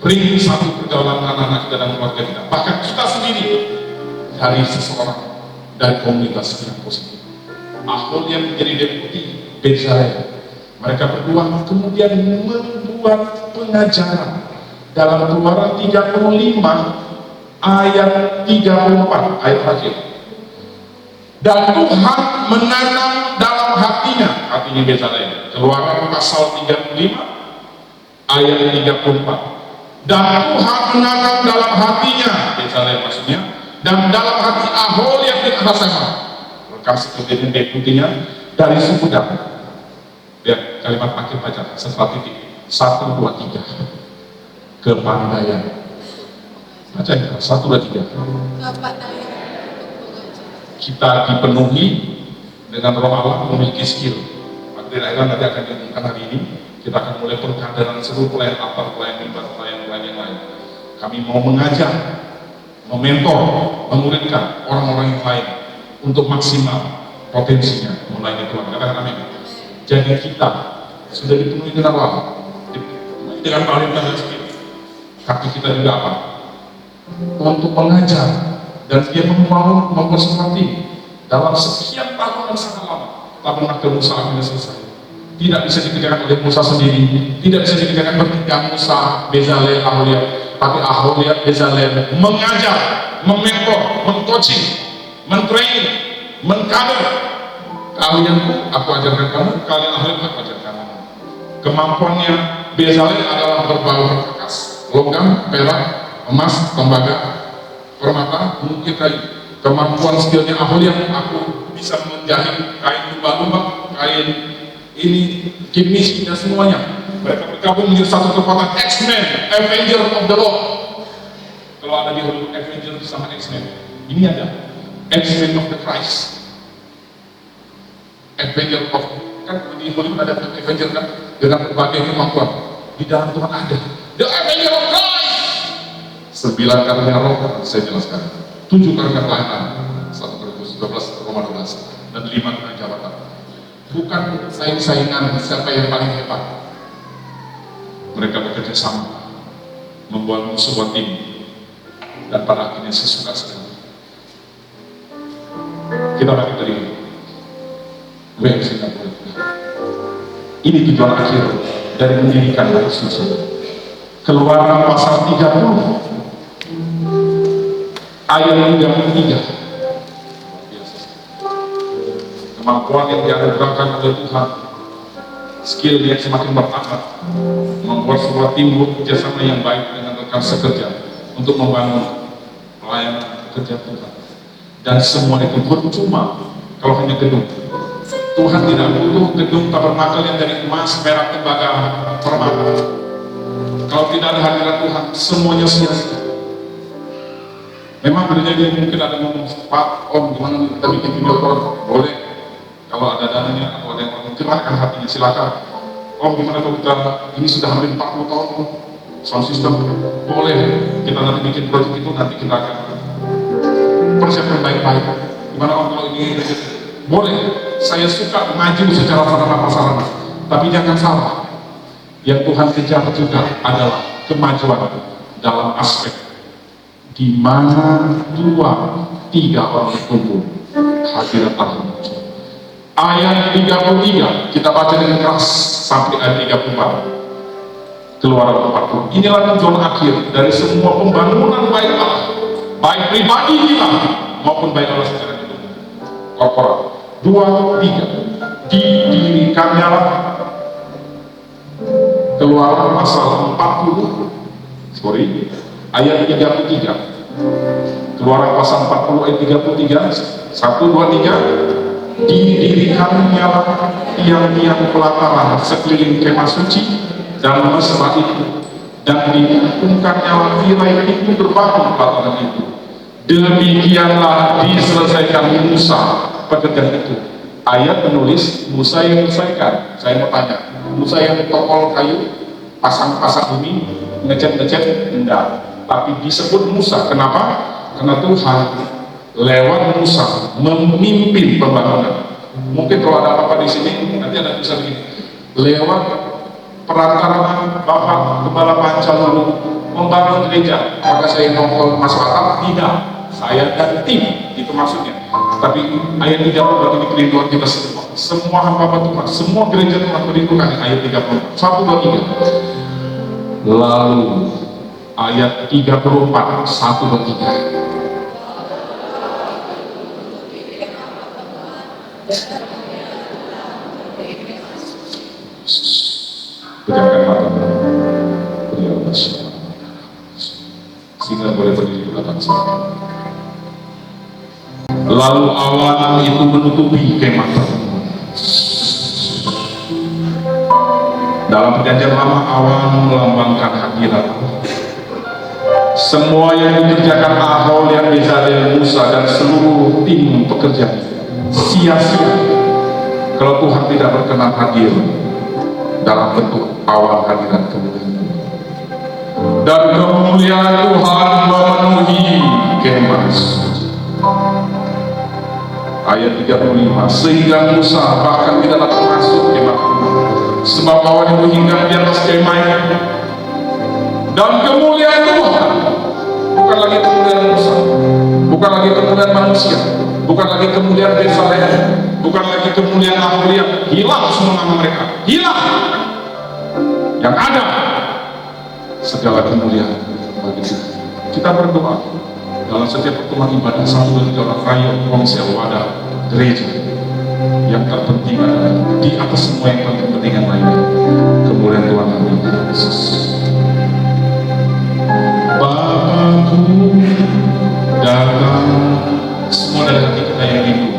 ring satu pergaulan anak-anak kita dan keluarga kita, bahkan kita sendiri, dari seseorang dari komunitas yang positif. Aholiab menjadi deputi Bezalel. Mereka berdua kemudian membuat pengajaran dalam Keluaran 35 ayat 34, ayat terakhir. Dan Tuhan menanam dalam hatinya Bezalel. Keluaran pasal 35 ayat 34. Dan Tuhan menanam dalam hatinya Bezalel maksudnya, dan dalam hati Aholiab bin Ahisamah, kasih kemudian deputinya dari suku Dan. Ya, kalimat akhir baca setelah titik 1, 2, 3, kepandaian. Baca ya, 1, 2, 3. Kita dipenuhi dengan roh Allah, memiliki skill. Materi nanti akan diumumkan hari ini. Kita akan mulai perkaderan seluruh pelayan apar, pelayan mimbar, pelayan yang lain. Kami mau mengajar, mementor, memuridkan orang-orang yang lain untuk maksimal potensinya melayani Tuhan. Katakan amin. Jadi kita sudah dipenuhi dengan roh, dipenuhi dengan talenta dan skill. Tapi kita juga apa? Untuk mengajar, dan dia memperseperti dalam sekian tahun yang sangat lama. Tabernakel Musa akhirnya selesai. Tidak bisa dikerjakan oleh Musa sendiri, tidak bisa dikerjakan bertiga Musa, Bezalel, Aholiab. tapi Aholia Bezalel mengajar, mementor, mencoaching, mentraining, mengkader. Kalian aku ajarkan kamu, kalian ahli aku ajarkan kamu. Kemampuannya Bezalel adalah berbau perkakas, logam, perak, emas, tembaga, permata, mungkin kayu. Kemampuan skillnya Aholia, aku bisa menjahit kain lumba-lumba, kain ini kimis dan semuanya. Mereka bergabung menjadi satu kekuatan X-Men, Avenger of the Lord. Kalau ada di Hollywood, Avenger sama X-Men. Ini ada X-Men of the Christ, Avenger of, kan di Hollywood ada Avenger kan dengan berbagai kemampuan. Di dalam Tuhan ada The Avenger of Christ. 9 karunia roh saya jelaskan, 7 karunia pelayanan, 1 Korintus 12:12, dan 5 karunia jabatan. Bukan saingan siapa yang paling hebat. Mereka bekerja sama, membuat sebuah tim, dan pada akhirnya sesuka sekali. Kita balik dari WMC Kabupaten. Ini tujuan akhir dari mendirikan Bait Suci. Keluaran pasal 30 ayat 33. Kemampuan yang dianugerahkan oleh Tuhan, skill yang semakin bertambah, membuat sebuah tim kerjasama yang baik dengan rekan sekerja untuk membangun pelayanan kerja Tuhan. Dan semua itu percuma kalau hanya gedung. Tuhan tidak butuh gedung tabernakel yang dari emas, perak, tembaga, permata. Kalau tidak ada hadirat Tuhan, semuanya sia-sia. Memang berjadi mungkin ada ngomong, Pak, Om, gimana kita bikin video call? Boleh. Kalau ada dananya atau ada yang menggerakkan hatinya, silakan. Om, gimana kalau kita ini sudah hampir 40 tahun sound system? Boleh. Kita nanti bikin proyek itu, nanti kita akan persiapkan baik-baik. Gimana Om kalau ini? Boleh. Saya suka maju secara sarana-prasarana, tapi jangan salah. Yang Tuhan kejar juga adalah kemajuan dalam aspek di mana 2-3 orang berkumpul, hadirat Allah. Ayat 33 kita baca dengan keras sampai ayat 34. Keluaran 40. Inilah tujuan akhir dari semua pembangunan baik Allah, baik pribadi kita maupun baik Allah secara hidup korporat. 2-3 didirikannya Keluaran pasal 40 ayat 33. Keluaran pasal 40 ayat 33. 1, 2, 3. Didirikannya tiang-tiang pelataran sekeliling kemah suci dan mesbah itu, dan dikumpulkannya tirai pintu gerbang pelataran itu. Demikianlah diselesaikan Musa pekerjaan itu. Ayat menulis Musa yang menyelesaikan. Saya mau tanya, Musa yang tokol kayu, pasang-pasang bumi, ngecat-ngecat? Enggak. Tapi disebut Musa. Kenapa? Karena Tuhan lewat Musa memimpin pembangunan. Mungkin kalau ada apa-apa di sini nanti ada tulisan begini, lewat perantaraan Bapak Kepala Pancaluru membangun gereja, maka saya nongol masuk akal? Tidak, saya dan tim, itu maksudnya. Tapi ayat 30 berarti di kerinduan kita semua hamba Tuhan, semua gereja Tuhan merindukan. Ayat 30 1, 2, 3. Lalu ayat 34 1, 2, 3. Pejamkan mata, beliau bersyukur, sehingga boleh berdiri di belakang saya. Lalu awan itu menutupi kemah. Dalam perjanjian lama, awan melambangkan hadirat Allah. Semua yang dikerjakan Aholia, Bezalel, Musa dan seluruh tim pekerja sia-sia kalau Tuhan tidak berkenan hadir dalam bentuk awan hadirat kemuliaan. Dan kemuliaan Tuhan memenuhi kemah. Ayat 35, sehingga Musa bahkan tidak dapat masuk kemah, sebab awan itu hingga di atas kemah. Dan kemuliaan Tuhan bukan lagi kemuliaan Musa, bukan lagi kemuliaan manusia, bukan lagi kemuliaan Bezalel, bukan lagi kemuliaan Aholia. Hilang semua nama mereka, hilang. Yang ada segala kemuliaan bagi kita. Kita berdoa dalam setiap pertemuan ibadah 1 dan 3 orang rakyat konsel wadah gereja. Yang terpenting adalah di atas semua yang paling penting yang lainnya, kemuliaan Tuhan kami Yesus. Bapakku datang, semua dari hati kita yang rindu